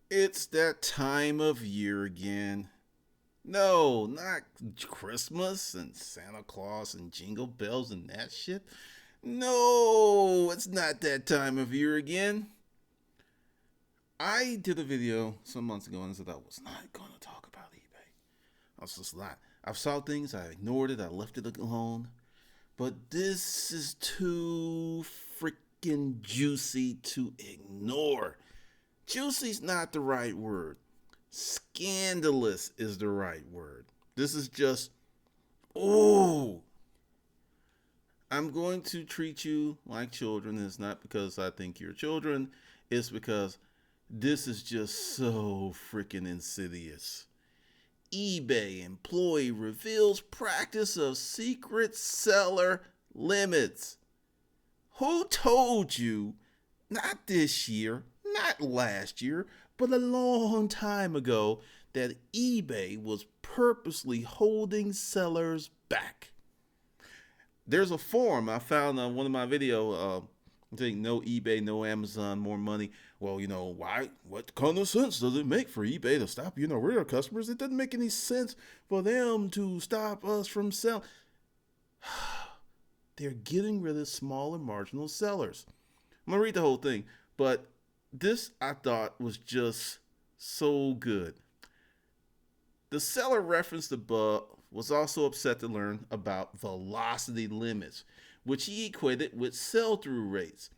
It's that time of year again. No, not Christmas and Santa Claus and Jingle Bells and that shit. No, it's not that time of year again. I did a video some months ago and said I was not going to talk about eBay. I was just not. I saw things, I ignored it, I left it alone. But this is too freaking juicy to ignore. Juicy's not the right word. Scandalous is the right word. This is just, oh, I'm going to treat you like children. It's not because I think you're children, it's because this is just so freaking insidious. eBay employee reveals practice of secret seller limits. Who told you, not this year, not last year, but a long time ago, that eBay was purposely holding sellers back? There's a forum I found on one of my videos. I think no eBay, no Amazon, more money. Well, why? What kind of sense does it make for eBay to stop? We're our customers. It doesn't make any sense for them to stop us from selling. They're getting rid of smaller marginal sellers. I'm gonna read the whole thing, but this I thought was just so good. The seller referenced above was also upset to learn about velocity limits, which he equated with sell through rates.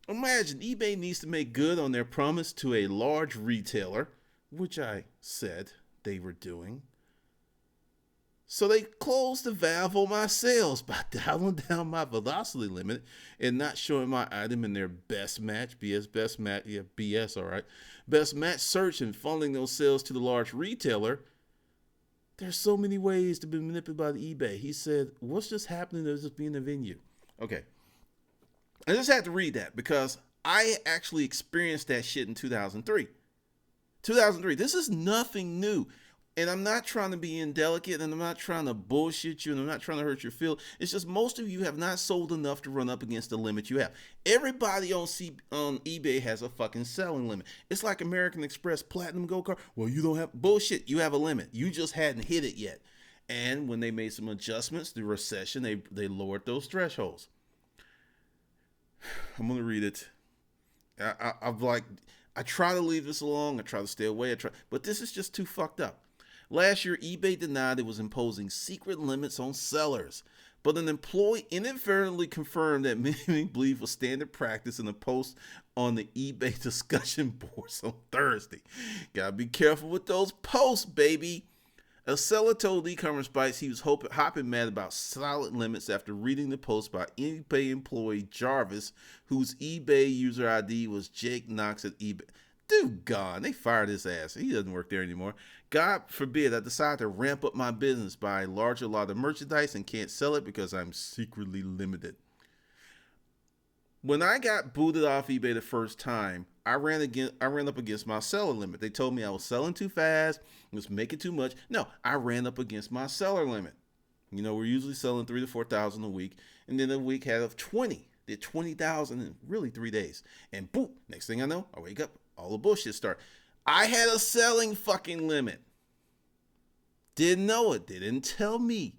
Imagine eBay needs to make good on their promise to a large retailer, which I said they were doing. So they closed the valve on my sales by dialing down my velocity limit and not showing my item in their best match, best match, yeah, BS, all right, best match search and funneling those sales to the large retailer. There's so many ways to be manipulated by the eBay. He said, what's just happening to just being a venue? Okay. I just had to read that because I actually experienced that shit in 2003. 2003. This is nothing new. And I'm not trying to be indelicate and I'm not trying to bullshit you and I'm not trying to hurt your feelings. It's just most of you have not sold enough to run up against the limit you have. Everybody on eBay has a fucking selling limit. It's like American Express Platinum Gold Card. Well, you don't have bullshit. You have a limit. You just hadn't hit it yet. And when they made some adjustments, the recession, they lowered those thresholds. I'm gonna read it. I've like I try to leave this alone. I try to stay away. But this is just too fucked up. Last year, eBay denied it was imposing secret limits on sellers, but an employee inadvertently confirmed that many believe was standard practice in a post on the eBay discussion boards on Thursday. Gotta be careful with those posts, baby. A seller told e-commerce bites he was hopping mad about solid limits after reading the post by eBay employee Jarvis, whose eBay user ID was Jake Knox at eBay. Dude gone. They fired his ass. He doesn't work there anymore. God forbid I decide to ramp up my business, buy a larger lot of merchandise and can't sell it because I'm secretly limited. When I got booted off eBay the first time, I ran up against my seller limit. They told me I was selling too fast, was making too much. No, I ran up against my seller limit. We're usually selling 3 to 4,000 a week, and then a week had of 20. Did 20,000 in really 3 days. And boom, next thing I know, I wake up, all the bullshit start. I had a selling fucking limit. Didn't know it. They didn't tell me.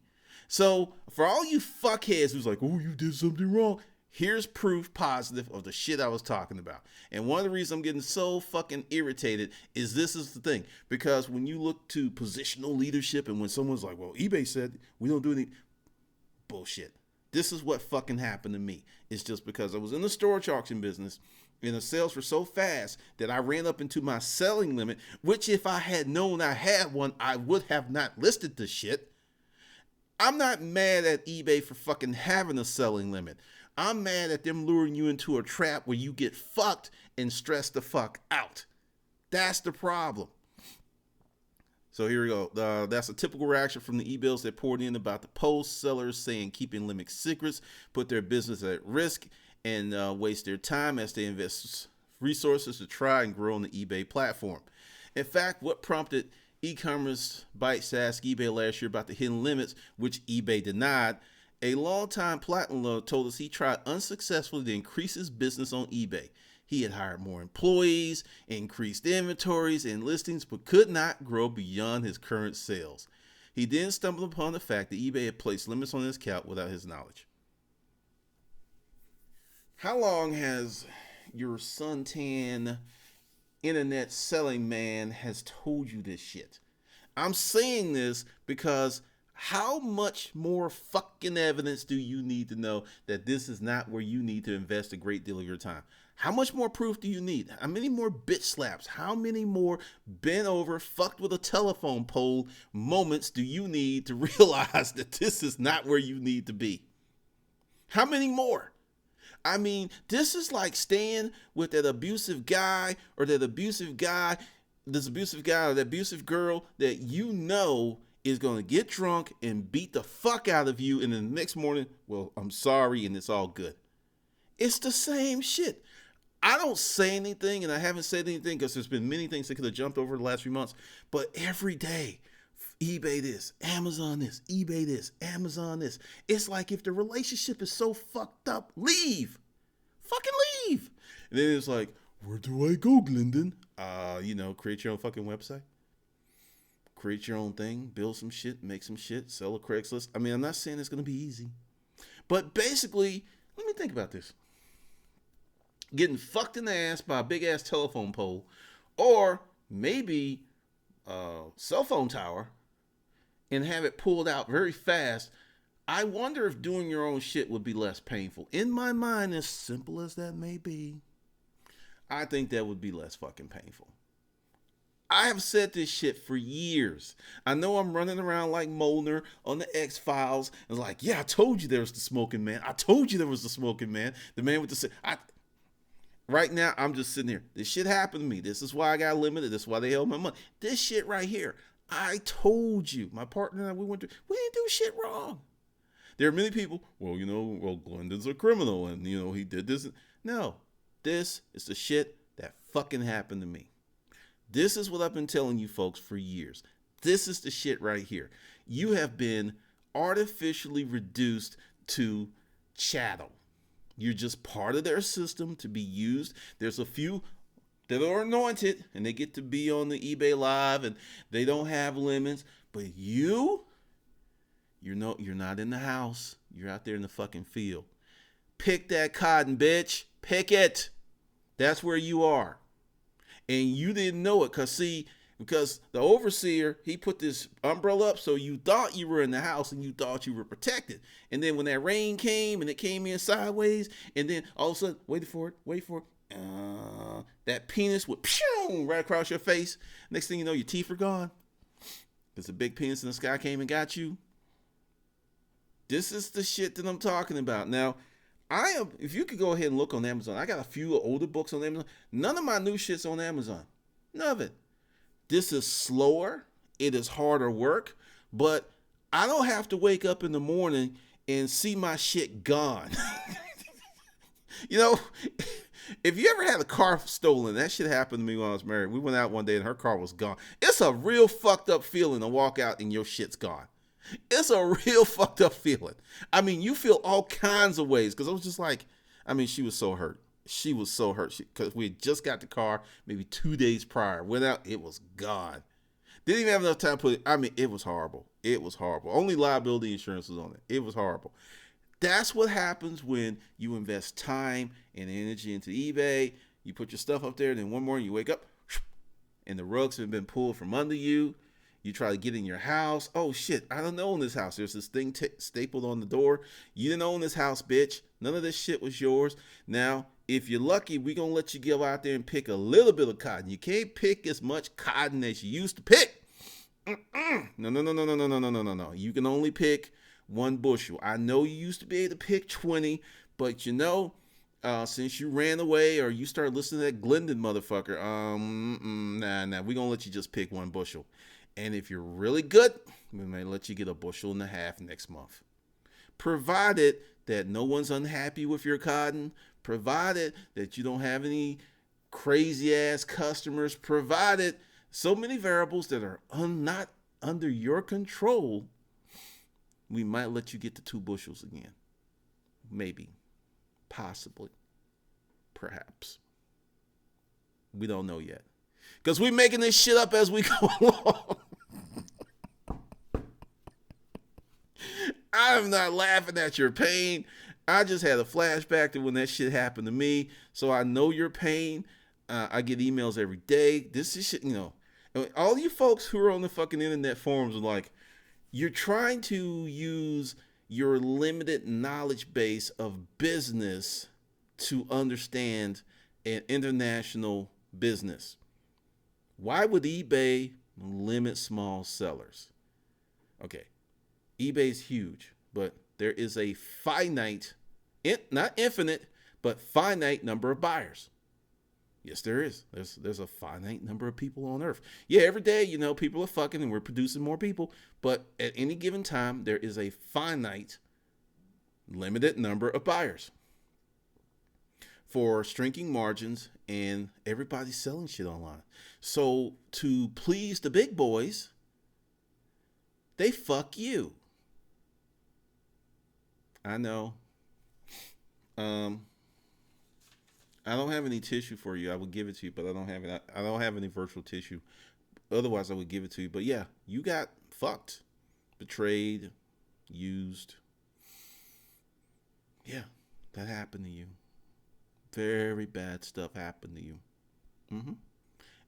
So for all you fuckheads who's like, oh, you did something wrong, here's proof positive of the shit I was talking about. And one of the reasons I'm getting so fucking irritated is this is the thing. Because when you look to positional leadership and when someone's like, well, eBay said we don't do any bullshit. This is what fucking happened to me. It's just because I was in the storage auction business and the sales were so fast that I ran up into my selling limit, which if I had known I had one, I would have not listed the shit. I'm not mad at eBay for fucking having a selling limit. I'm mad at them luring you into a trap where you get fucked and stressed the fuck out. That's the problem. So here we go. That's a typical reaction from the emails that poured in about the post. Sellers saying keeping limit secrets put their business at risk and waste their time as they invest resources to try and grow on the eBay platform. In fact, what prompted e-commerce bites to ask eBay last year about the hidden limits, which eBay denied, a longtime platinum told us he tried unsuccessfully to increase his business on eBay. He had hired more employees, increased inventories and listings, but could not grow beyond his current sales. He then stumbled upon the fact that eBay had placed limits on his account without his knowledge. How long has your suntan internet selling man has told you this shit? I'm saying this because how much more fucking evidence do you need to know that this is not where you need to invest a great deal of your time? How much more proof do you need? How many more bitch slaps? How many more bent over, fucked with a telephone pole moments do you need to realize that this is not where you need to be? How many more? I mean, this is like staying with that abusive guy or that abusive guy, this abusive guy or that abusive girl that you know is going to get drunk and beat the fuck out of you, and then the next morning, well, I'm sorry, and it's all good. It's the same shit. I don't say anything, and I haven't said anything because there's been many things that could have jumped over the last few months, but every day, eBay this, Amazon this, eBay this, Amazon this. It's like if the relationship is so fucked up, leave. Fucking leave. And then it's like, where do I go, Glendon? Create your own fucking website. Create your own thing, build some shit, make some shit, sell a Craigslist. I mean, I'm not saying it's going to be easy. But basically, let me think about this. Getting fucked in the ass by a big-ass telephone pole, or maybe a cell phone tower, and have it pulled out very fast. I wonder if doing your own shit would be less painful. In my mind, as simple as that may be, I think that would be less fucking painful. I have said this shit for years. I know I'm running around like Molnar on the X-Files and like, yeah, I told you there was the smoking man. I told you there was the smoking man. The man with the... Right now, I'm just sitting here. This shit happened to me. This is why I got limited. This is why they held my money. This shit right here. I told you. My partner and I, we didn't do shit wrong. There are many people, Glendon's a criminal and, he did this. No, this is the shit that fucking happened to me. This is what I've been telling you folks for years. This is the shit right here. You have been artificially reduced to chattel. You're just part of their system to be used. There's a few that are anointed and they get to be on the eBay Live and they don't have limits. But you're not in the house. You're out there in the fucking field. Pick that cotton, bitch. Pick it. That's where you are. And you didn't know it because the overseer, he put this umbrella up so you thought you were in the house and you thought you were protected. And then when that rain came and it came in sideways, and then all of a sudden, wait for it, that penis would right across your face. Next thing you know, your teeth are gone because the big penis in the sky came and got you. This is the shit that I'm talking about. Now, if you could go ahead and look on Amazon, I got a few older books on Amazon. None of my new shit's on Amazon. None of it. This is slower. It is harder work, but I don't have to wake up in the morning and see my shit gone. If you ever had a car stolen, that shit happened to me when I was married. We went out one day and her car was gone. It's a real fucked up feeling to walk out and your shit's gone. It's a real fucked up feeling. I mean, you feel all kinds of ways because I was just like, she was so hurt. She was so hurt because we had just got the car maybe 2 days prior. Went out, it was gone. Didn't even have enough time to put it. It was horrible. It was horrible. Only liability insurance was on it. It was horrible. That's what happens when you invest time and energy into eBay. You put your stuff up there, and then one morning you wake up, and the rugs have been pulled from under you. You try to get in your house. Oh, shit, I don't own this house. There's this thing stapled on the door. You didn't own this house, bitch. None of this shit was yours. Now, if you're lucky, we're going to let you go out there and pick a little bit of cotton. You can't pick as much cotton as you used to pick. No. You can only pick 1 bushel. I know you used to be able to pick 20, but since you ran away or you started listening to that Glendon motherfucker, nah, we're going to let you just pick 1 bushel. And if you're really good, we may let you get 1.5 bushels next month. Provided that no one's unhappy with your cotton, provided that you don't have any crazy ass customers, provided so many variables that are not under your control, we might let you get to 2 bushels again. Maybe, possibly, perhaps. We don't know yet. Because we're making this shit up as we go along. I'm not laughing at your pain. I just had a flashback to when that shit happened to me. So I know your pain. I get emails every day. This is shit, all you folks who are on the fucking internet forums are like, you're trying to use your limited knowledge base of business to understand an international business. Why would eBay limit small sellers? Okay, eBay's huge, but there is a finite, not infinite, but finite number of buyers. Yes, there is. There's a finite number of people on earth. Yeah, every day, people are fucking and we're producing more people. But at any given time, there is a finite, limited number of buyers for shrinking margins, and everybody's selling shit online. So to please the big boys, they fuck you. I know. I don't have any tissue for you. I would give it to you, but I don't have any virtual tissue. Otherwise, I would give it to you. But yeah, you got fucked, betrayed, used. Yeah, that happened to you. Very bad stuff happened to you.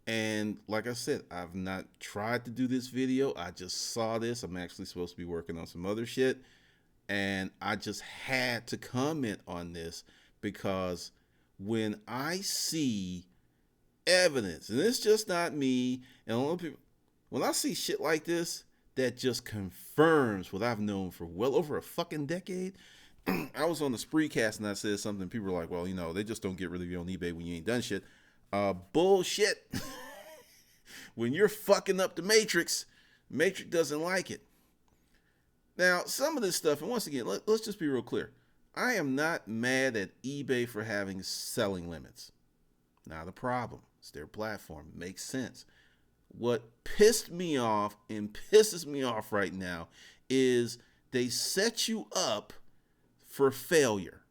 And like I said, I've not tried to do this video. I just saw this. I'm actually supposed to be working on some other shit. And I just had to comment on this because when I see evidence, and it's just not me, and a lot of people, when I see shit like this, that just confirms what I've known for well over a fucking decade. I was on the Spreecast and I said something. People were like, well, they just don't get rid of you on eBay when you ain't done shit. Bullshit. When you're fucking up the Matrix doesn't like it. Now, some of this stuff, and once again, let's just be real clear. I am not mad at eBay for having selling limits. Not a problem. It's their platform. It makes sense. What pissed me off and pisses me off right now is they set you up for failure.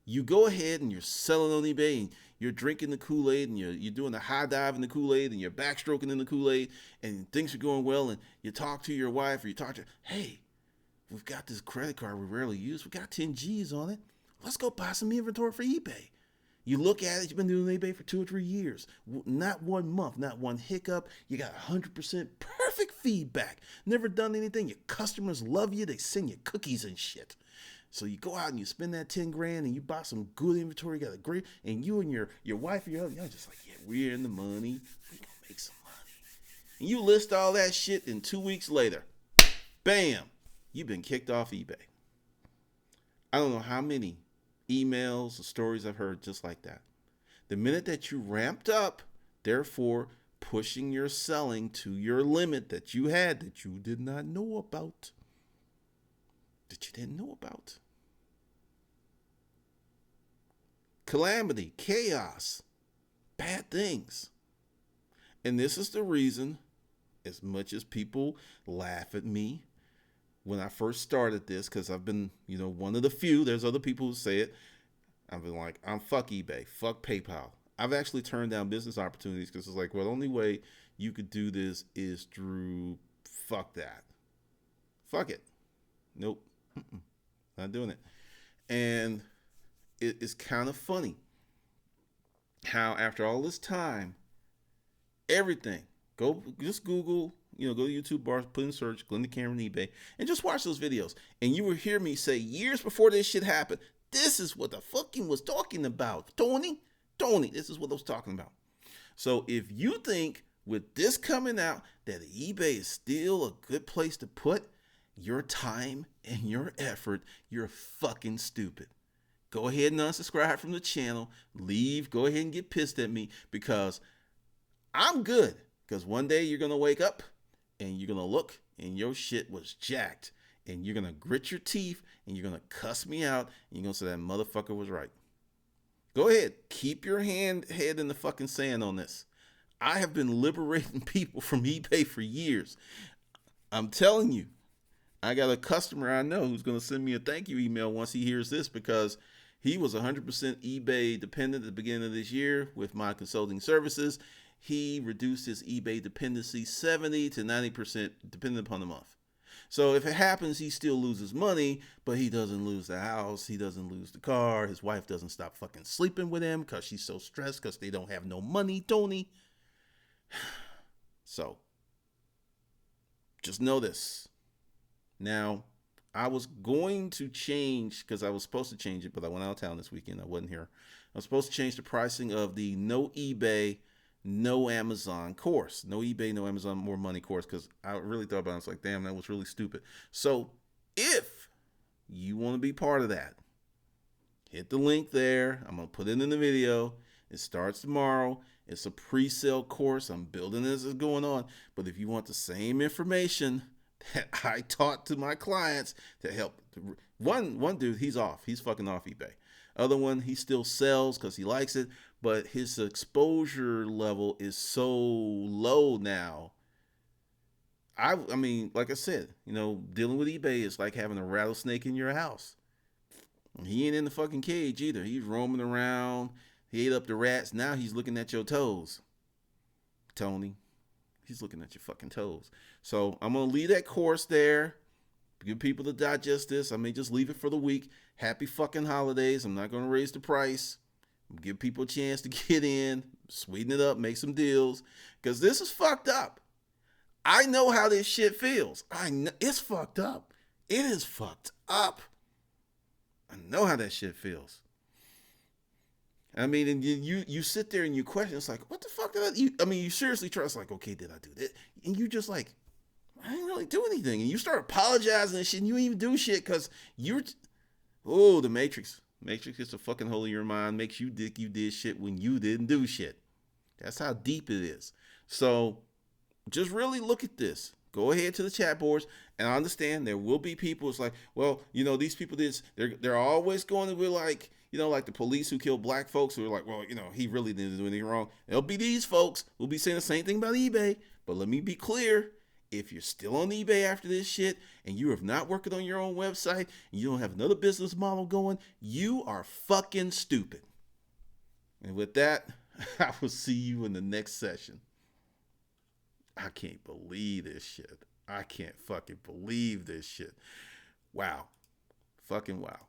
You go ahead and you're selling on eBay and you're drinking the Kool-Aid and you're doing the high dive in the Kool-Aid and you're backstroking in the Kool-Aid and things are going well, and you talk to your wife or you talk to her, hey, we've got this credit card we rarely use. We got 10 G's on it. Let's go buy some inventory for eBay. You look at it, you've been doing eBay for 2 or 3 years. Not 1 month, not one hiccup. You got 100% perfect feedback. Never done anything. Your customers love you. They send you cookies and shit. So you go out and you spend that 10 grand and you buy some good inventory. You got a great, and you and your wife or your husband, y'all just like, yeah, we're in the money. We're going to make some money. And you list all that shit, and 2 weeks later, bam, you've been kicked off eBay. I don't know how many emails or stories I've heard just like that. The minute that you ramped up, therefore pushing your selling to your limit that you had that you did not know about. That you didn't know about. Calamity, chaos, bad things. And this is the reason, as much as people laugh at me when I first started this, because I've been, one of the few, there's other people who say it, I've been like, I'm fuck eBay, fuck PayPal. I've actually turned down business opportunities because it's like, well, the only way you could do this is through fuck that. Fuck it. Nope. Not doing it. And it's kind of funny how after all this time, everything, just Google, go to YouTube bar, put in search, Glenda Cameron eBay, and just watch those videos. And you will hear me say years before this shit happened, this is what the fucking was talking about. Tony, this is what I was talking about. So if you think with this coming out that eBay is still a good place to put your time and your effort, you're fucking stupid. Go ahead and unsubscribe from the channel. Leave. Go ahead and get pissed at me because I'm good. Because one day you're going to wake up and you're going to look and your shit was jacked. And you're going to grit your teeth and you're going to cuss me out. And you're going to say that motherfucker was right. Go ahead. Keep your head in the fucking sand on this. I have been liberating people from eBay for years. I'm telling you. I got a customer I know who's going to send me a thank you email once he hears this because He was 100% eBay dependent at the beginning of this year with my consulting services. He reduced his eBay dependency 70 to 90% depending upon the month. So if it happens, he still loses money, but he doesn't lose the house. He doesn't lose the car. His wife doesn't stop fucking sleeping with him because she's so stressed because they don't have no money, Tony. So just know this. Now, I was going to change, because I was supposed to change it, but I went out of town this weekend. I wasn't here. I was supposed to change the pricing of the no eBay, no Amazon course. No eBay, no Amazon, more money course, because I really thought about it. I was like, damn, that was really stupid. So if you want to be part of that, hit the link there. I'm going to put it in the video. It starts tomorrow. It's a pre-sale course. I'm building this as going on. But if you want the same information that I taught to my clients to help, one dude, he's off. He's fucking off eBay. Other one, he still sells because he likes it, but his exposure level is so low now. I mean, like I said, dealing with eBay is like having a rattlesnake in your house. He ain't in the fucking cage either. He's roaming around. He ate up the rats. Now he's looking at your toes, Tony. He's looking at your fucking toes. So I'm going to leave that course there. Give people to digest this. I may just leave it for the week. Happy fucking holidays. I'm not going to raise the price. Give people a chance to get in, sweeten it up, make some deals. Because this is fucked up. I know how this shit feels. I know it's fucked up. It is fucked up. I know how that shit feels. I mean, and you sit there and you question. It's like, what the fuck did you seriously try. It's like, okay, did I do that? And you just like, I didn't really do anything. And you start apologizing and shit, and you even do shit because the Matrix. Matrix gets a fucking hold of your mind, makes you think you did shit when you didn't do shit. That's how deep it is. So just really look at this. Go ahead to the chat boards, and I understand there will be people. It's like, well, these people they're always going to be like, like the police who killed black folks who are like, well, he really didn't do anything wrong. There'll be these folks who'll be saying the same thing about eBay. But let me be clear. If you're still on eBay after this shit and you have not working on your own website and you don't have another business model going, you are fucking stupid. And with that, I will see you in the next session. I can't believe this shit. I can't fucking believe this shit. Wow. Fucking wow.